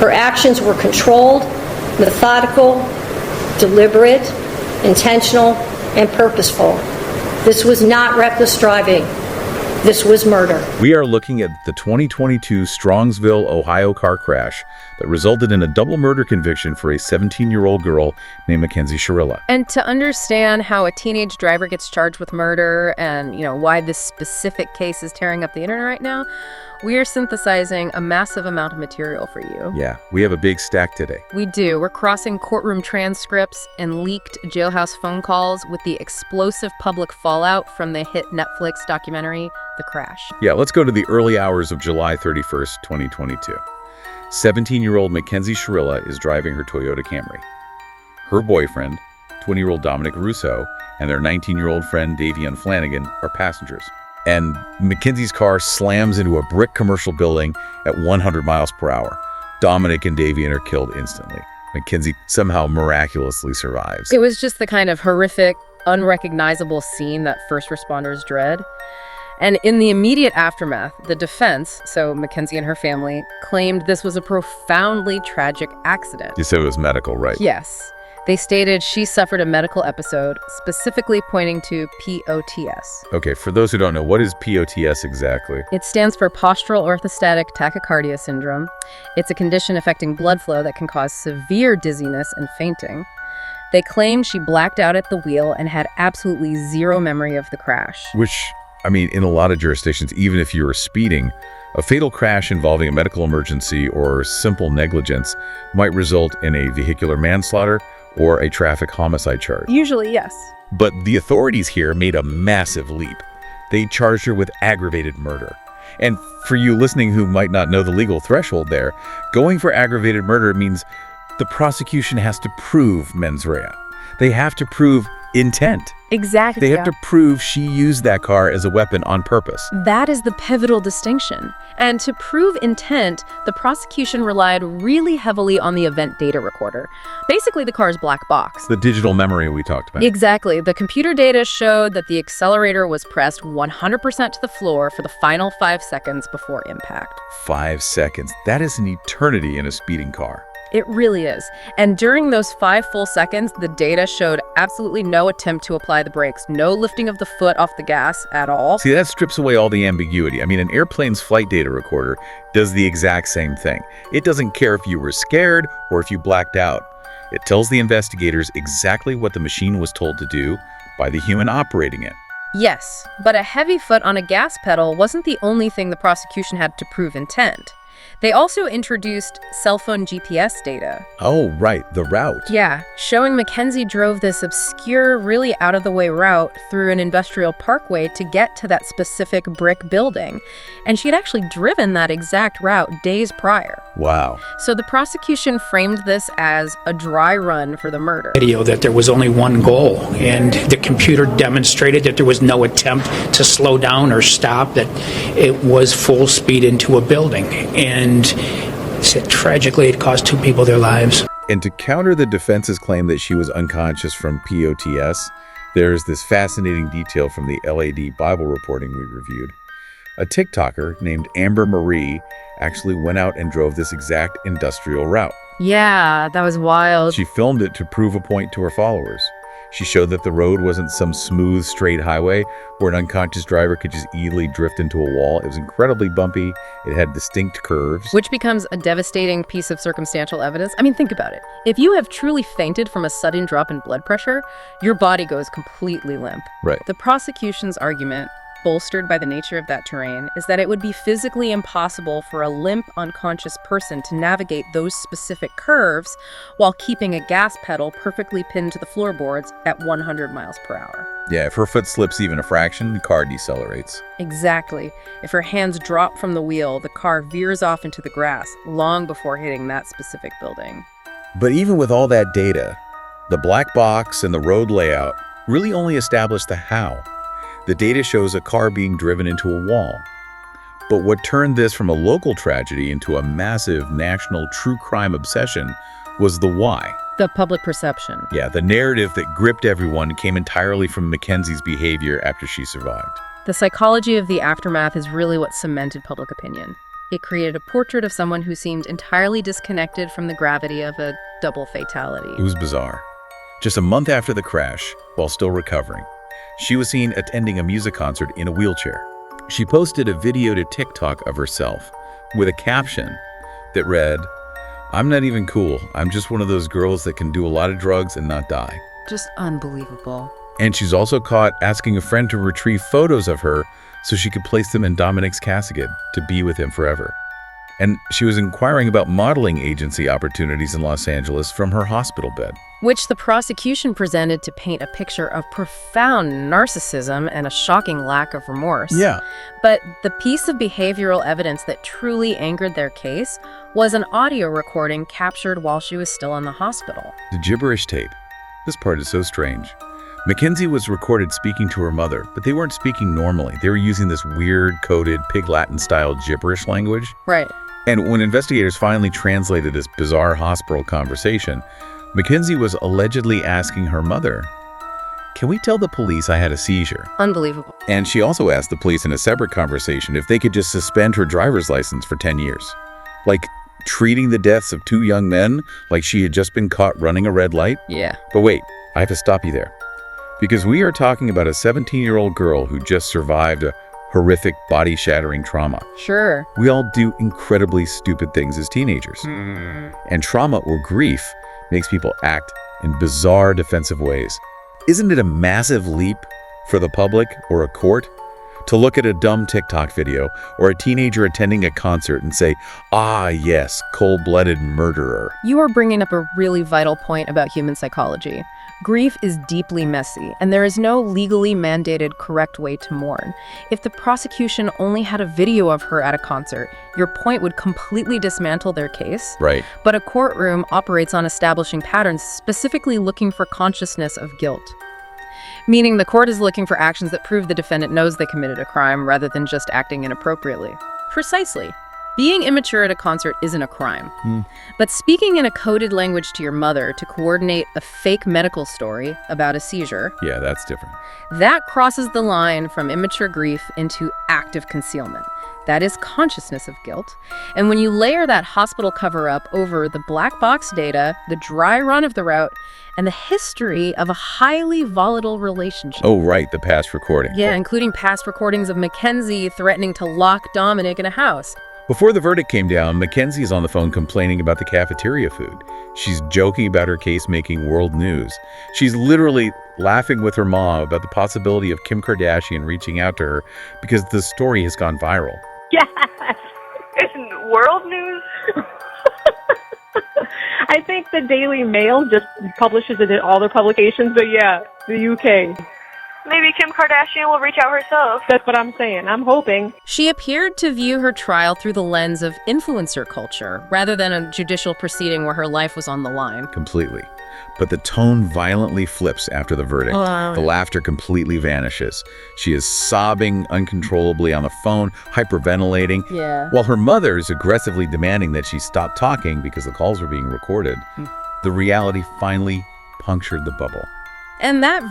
Her actions were controlled, methodical, deliberate, intentional, and purposeful. This was not reckless driving. This was murder. We are looking at the 2022 Strongsville, Ohio car crash that resulted in a double murder conviction for a 17-year-old girl named Mackenzie Shirilla. And to understand how a teenage driver gets charged with murder and, why this specific case is tearing up the internet right now, we are synthesizing a massive amount of material for you. Yeah, we have a big stack today. We do. We're crossing courtroom transcripts and leaked jailhouse phone calls with the explosive public fallout from the hit Netflix documentary, The Crash. Yeah, let's go to the early hours of July 31st, 2022. 17-year-old Mackenzie Shirilla is driving her Toyota Camry. Her boyfriend, 20-year-old Dominic Russo, and their 19-year-old friend Davion Flanagan are passengers. And Mackenzie's car slams into a brick commercial building at 100 miles per hour. Dominic and Davion are killed instantly. Mackenzie somehow miraculously survives. It was just the kind of horrific, unrecognizable scene that first responders dread. And in the immediate aftermath, the defense, so Mackenzie and her family, claimed this was a profoundly tragic accident. You said it was medical, right? Yes. They stated she suffered a medical episode, specifically pointing to POTS. Okay, for those who don't know, what is POTS exactly? It stands for postural orthostatic tachycardia syndrome. It's a condition affecting blood flow that can cause severe dizziness and fainting. They claimed she blacked out at the wheel and had absolutely zero memory of the crash. Which, in a lot of jurisdictions, even if you were speeding, a fatal crash involving a medical emergency or simple negligence might result in a vehicular manslaughter or a traffic homicide charge. Usually, yes. But the authorities here made a massive leap. They charged her with aggravated murder. And for you listening who might not know the legal threshold there, going for aggravated murder means the prosecution has to prove mens rea. They have to prove intent. Exactly. They have to prove she used that car as a weapon on purpose. That is the pivotal distinction. And to prove intent, the prosecution relied really heavily on the event data recorder. Basically, the car's black box. The digital memory we talked about. Exactly. The computer data showed that the accelerator was pressed 100% to the floor for the final 5 seconds before impact. 5 seconds. That is an eternity in a speeding car. It really is. And during those 5 full seconds, the data showed absolutely no attempt to apply the brakes, no lifting of the foot off the gas at all. See, that strips away all the ambiguity. An airplane's flight data recorder does the exact same thing. It doesn't care if you were scared or if you blacked out. It tells the investigators exactly what the machine was told to do by the human operating it. Yes, but a heavy foot on a gas pedal wasn't the only thing the prosecution had to prove intent. They also introduced cell phone GPS data. Oh, right, the route. Yeah, showing Mackenzie drove this obscure, really out-of-the-way route through an industrial parkway to get to that specific brick building. And she had actually driven that exact route days prior. Wow. So the prosecution framed this as a dry run for the murder. Video that there was only one goal, and the computer demonstrated that there was no attempt to slow down or stop, that it was full speed into a building. And tragically, it cost 2 people their lives. And to counter the defense's claim that she was unconscious from POTS, there's this fascinating detail from the LAD Bible reporting we reviewed. A TikToker named Amber Marie actually went out and drove this exact industrial route. Yeah, that was wild. She filmed it to prove a point to her followers. She showed that the road wasn't some smooth, straight highway where an unconscious driver could just easily drift into a wall. It was incredibly bumpy. It had distinct curves. Which becomes a devastating piece of circumstantial evidence. Think about it. If you have truly fainted from a sudden drop in blood pressure, your body goes completely limp. Right. The prosecution's argument, bolstered by the nature of that terrain, is that it would be physically impossible for a limp, unconscious person to navigate those specific curves while keeping a gas pedal perfectly pinned to the floorboards at 100 miles per hour. Yeah, if her foot slips even a fraction, the car decelerates. Exactly. If her hands drop from the wheel, the car veers off into the grass long before hitting that specific building. But even with all that data, the black box and the road layout really only establish the how. The data shows a car being driven into a wall. But what turned this from a local tragedy into a massive national true crime obsession was the why. The public perception. Yeah, the narrative that gripped everyone came entirely from Mackenzie's behavior after she survived. The psychology of the aftermath is really what cemented public opinion. It created a portrait of someone who seemed entirely disconnected from the gravity of a double fatality. It was bizarre. Just a month after the crash, while still recovering, she was seen attending a music concert in a wheelchair. She posted a video to TikTok of herself with a caption that read, "I'm not even cool. I'm just one of those girls that can do a lot of drugs and not die." Just unbelievable. And she's also caught asking a friend to retrieve photos of her so she could place them in Dominic's casket to be with him forever. And she was inquiring about modeling agency opportunities in Los Angeles from her hospital bed. Which the prosecution presented to paint a picture of profound narcissism and a shocking lack of remorse. Yeah. But the piece of behavioral evidence that truly anchored their case was an audio recording captured while she was still in the hospital. The gibberish tape. This part is so strange. Mackenzie was recorded speaking to her mother, but they weren't speaking normally. They were using this weird, coded, Pig Latin-style gibberish language. Right. And when investigators finally translated this bizarre hospital conversation, Mackenzie was allegedly asking her mother, "Can we tell the police I had a seizure?" Unbelievable. And she also asked the police in a separate conversation if they could just suspend her driver's license for 10 years. Like, treating the deaths of two young men like she had just been caught running a red light. Yeah. But wait, I have to stop you there. Because we are talking about a 17-year-old girl who just survived a horrific body-shattering trauma. Sure. We all do incredibly stupid things as teenagers. And trauma or grief makes people act in bizarre defensive ways. Isn't it a massive leap for the public or a court to look at a dumb TikTok video or a teenager attending a concert and say, "Ah, yes, cold-blooded murderer"? You are bringing up a really vital point about human psychology. Grief is deeply messy, and there is no legally mandated correct way to mourn. If the prosecution only had a video of her at a concert, your point would completely dismantle their case. Right. But a courtroom operates on establishing patterns, specifically looking for consciousness of guilt. Meaning the court is looking for actions that prove the defendant knows they committed a crime rather than just acting inappropriately. Precisely. Being immature at a concert isn't a crime. But speaking in a coded language to your mother to coordinate a fake medical story about a seizure, Yeah, that's different. that crosses the line from immature grief into active concealment. That is consciousness of guilt. And when you layer that hospital cover-up over the black box data, the dry run of the route, and the history of a highly volatile relationship. Oh, right, the past recording. Yeah, including past recordings of Mackenzie threatening to lock Dominic in a house. Before the verdict came down, Mackenzie is on the phone complaining about the cafeteria food. She's joking about her case making world news. She's literally laughing with her mom about the possibility of Kim Kardashian reaching out to her because the story has gone viral. Yes. It's world news. I think the Daily Mail just publishes it in all their publications, but yeah, the UK. Maybe Kim Kardashian will reach out herself. That's what I'm saying. I'm hoping. She appeared to view her trial through the lens of influencer culture, rather than a judicial proceeding where her life was on the line. Completely. But the tone violently flips after the verdict. The laughter completely vanishes. She is sobbing uncontrollably on the phone, hyperventilating, while her mother is aggressively demanding that she stop talking because the calls were being recorded. The reality finally punctured the bubble. And that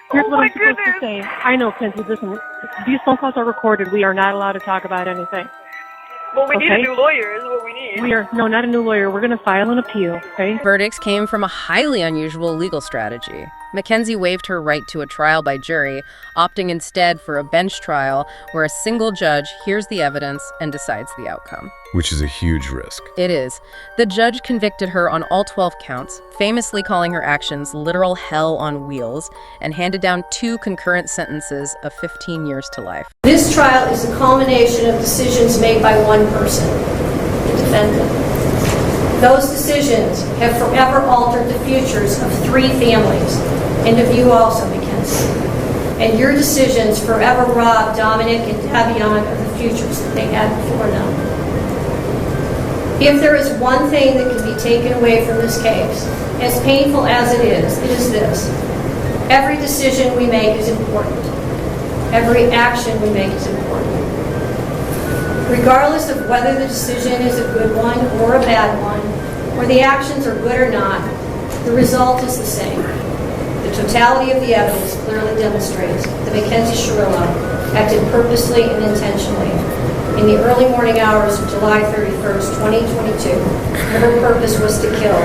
Here's what I'm supposed to say. I know, Kenzie, listen, these phone calls are recorded. We are not allowed to talk about anything. Well, we need a new lawyer is what we need. No, not a new lawyer. We're going to file an appeal, okay? verdicts came from a highly unusual legal strategy. Mackenzie waived her right to a trial by jury, opting instead for a bench trial where a single judge hears the evidence and decides the outcome. Which is a huge risk. It is. The judge convicted her on all 12 counts, famously calling her actions literal hell on wheels, and handed down 2 concurrent sentences of 15 years to life. This trial is a culmination of decisions made by one person, the defendant. Those decisions have forever altered the futures of 3 families, and of you also, Mackenzie. And your decisions forever robbed Dominic and Davion of the futures that they had before them. If there is one thing that can be taken away from this case, as painful as it is this. Every decision we make is important. Every action we make is important. Regardless of whether the decision is a good one or a bad one, or the actions are good or not, the result is the same. The totality of the evidence clearly demonstrates that Mackenzie Shirilla acted purposely and intentionally. in the early morning hours of July 31st, 2022, and her purpose was to kill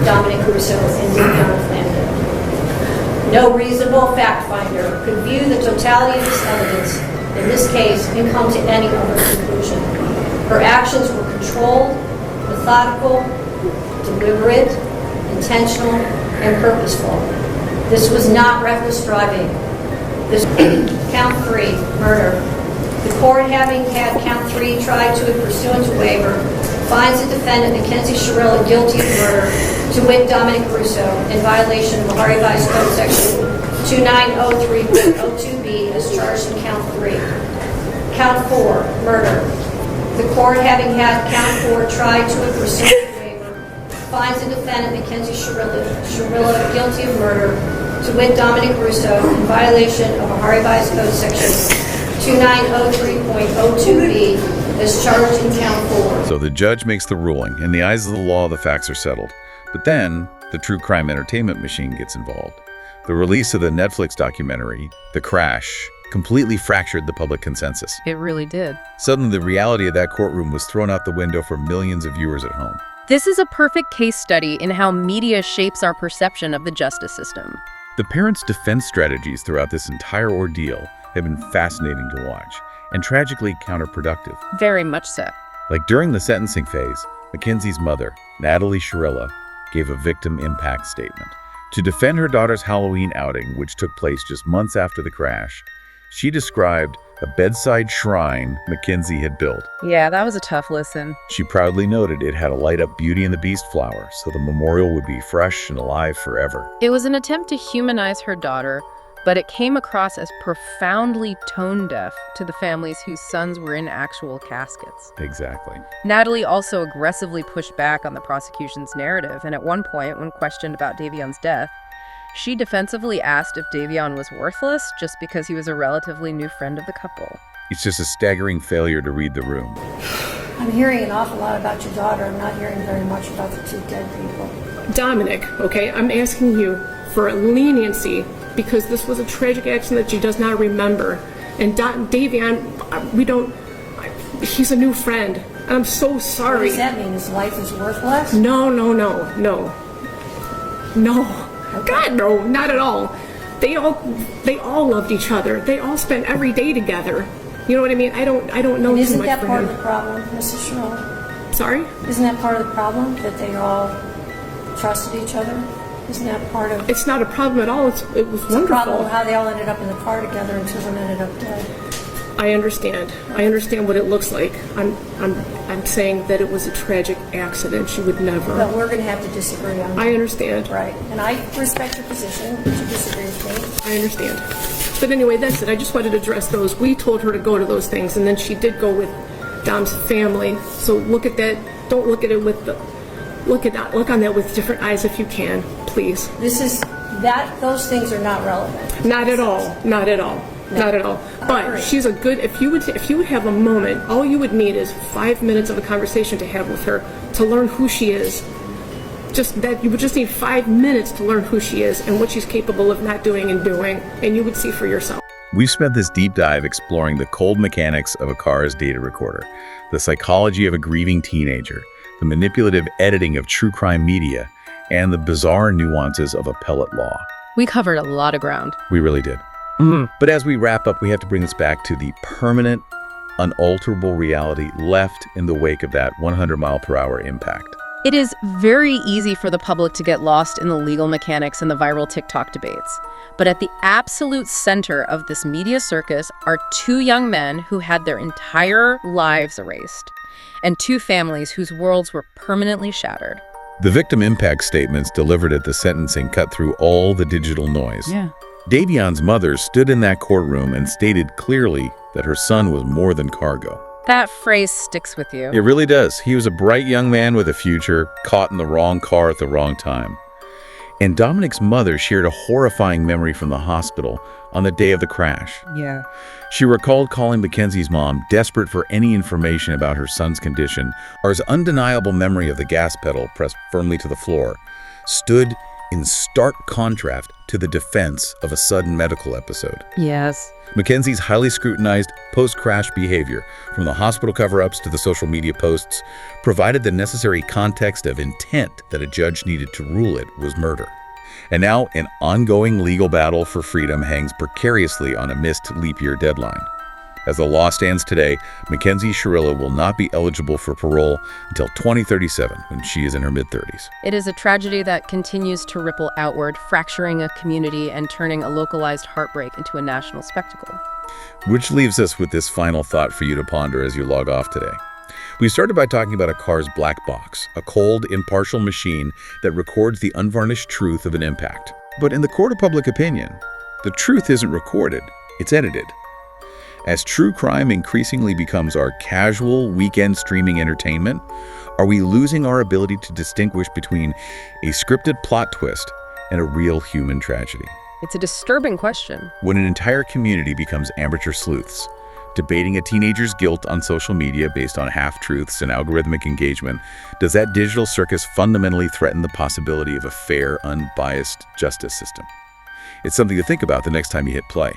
Dominic Russo and Davion Flanagan. No reasonable fact finder could view the totality of this evidence in this case and come to any other conclusion. Her actions were controlled, methodical, deliberate, intentional, and purposeful. This was not reckless driving. This count 3, murder. The court, having had count 3 tried to pursuant to waiver, finds the defendant Mackenzie Shirilla guilty of murder, to wit Dominic Russo, in violation of Ohio Revised Code Section 2903.02b as charged in count 3. Count 4, murder. The court, having had count 4 tried to pursuant to waiver, finds the defendant Mackenzie Shirilla guilty of murder, to wit Dominic Russo, in violation of Ohio Revised Code Section 2903.02b as charged in count 4. So the judge makes the ruling. In the eyes of the law, the facts are settled. But then, the true crime entertainment machine gets involved. The release of the Netflix documentary, The Crash, completely fractured the public consensus. It really did. Suddenly, the reality of that courtroom was thrown out the window for millions of viewers at home. This is a perfect case study in how media shapes our perception of the justice system. The parents' defense strategies throughout this entire ordeal have been fascinating to watch and tragically counterproductive. Very much so. Like during the sentencing phase, Mackenzie's mother, Natalie Shirilla, gave a victim impact statement. To defend her daughter's Halloween outing, which took place just months after the crash, she described a bedside shrine Mackenzie had built. Yeah, that was a tough listen. She proudly noted it had a light-up Beauty and the Beast flower, so the memorial would be fresh and alive forever. It was an attempt to humanize her daughter, but it came across as profoundly tone-deaf to the families whose sons were in actual caskets. Exactly. Natalie also aggressively pushed back on the prosecution's narrative, and at one point, when questioned about Davion's death, she defensively asked if Davion was worthless just because he was a relatively new friend of the couple. It's just a staggering failure to read the room. I'm hearing an awful lot about your daughter. I'm not hearing very much about the two dead people. Dominic, okay, I'm asking you for leniency because this was a tragic accident that she does not remember. And Davion, he's a new friend. I'm so sorry. What does that mean? His life is worthless? No. God, no, not at all. They all loved each other. They all spent every day together. You know what I mean? I don't know And too isn't much that for part him. of the problem, Mrs. Shirilla? Sorry? Isn't that part of the problem, that they all trusted each other? Isn't that part of It's not a problem at all. It was the wonderful. problem, how they all ended up in the car together and two of them ended up dead? I understand. I understand what it looks like. I'm saying that it was a tragic accident. She would never. But we're going to have to disagree on that. I understand. Right. And I respect your position, but you disagree with me. I understand. But anyway, that's it. I just wanted to address those. We told her to go to those things, and then she did go with Dom's family. So look at that. Don't look at it with the. Look on that with different eyes if you can, please. Those things are not relevant. Not at all. Not at all. Not at all. But she's a good. If you would have a moment, all you would need is 5 minutes of a conversation to have with her to learn who she is. Just that you would just need 5 minutes to learn who she is and what she's capable of not doing and doing, and you would see for yourself. We've spent this deep dive exploring the cold mechanics of a car's data recorder, the psychology of a grieving teenager, the manipulative editing of true crime media, and the bizarre nuances of appellate law. We covered a lot of ground. We really did. But as we wrap up, we have to bring this back to the permanent, unalterable reality left in the wake of that 100-mile-per-hour impact. It is very easy for the public to get lost in the legal mechanics and the viral TikTok debates. But at the absolute center of this media circus are two young men who had their entire lives erased, and two families whose worlds were permanently shattered. The victim impact statements delivered at the sentencing cut through all the digital noise. Yeah. Davion's mother stood in that courtroom and stated clearly that her son was more than cargo. That phrase sticks with you. It really does. He was a bright young man with a future, caught in the wrong car at the wrong time. And Dominic's mother shared a horrifying memory from the hospital on the day of the crash. Yeah. She recalled calling Mackenzie's mom, desperate for any information about her son's condition. His undeniable memory of the gas pedal pressed firmly to the floor stood in stark contrast to the defense of a sudden medical episode. Yes. Mackenzie's highly scrutinized post-crash behavior, from the hospital cover-ups to the social media posts, provided the necessary context of intent that a judge needed to rule it was murder. And now, an ongoing legal battle for freedom hangs precariously on a missed leap year deadline. As the law stands today, Mackenzie Shirilla will not be eligible for parole until 2037, when she is in her mid-30s. It is a tragedy that continues to ripple outward, fracturing a community and turning a localized heartbreak into a national spectacle. Which leaves us with this final thought for you to ponder as you log off today. We started by talking about a car's black box, a cold, impartial machine that records the unvarnished truth of an impact. But in the court of public opinion, the truth isn't recorded, it's edited. As true crime increasingly becomes our casual weekend streaming entertainment, are we losing our ability to distinguish between a scripted plot twist and a real human tragedy? It's a disturbing question. When an entire community becomes amateur sleuths, debating a teenager's guilt on social media based on half-truths and algorithmic engagement, does that digital circus fundamentally threaten the possibility of a fair, unbiased justice system? It's something to think about the next time you hit play.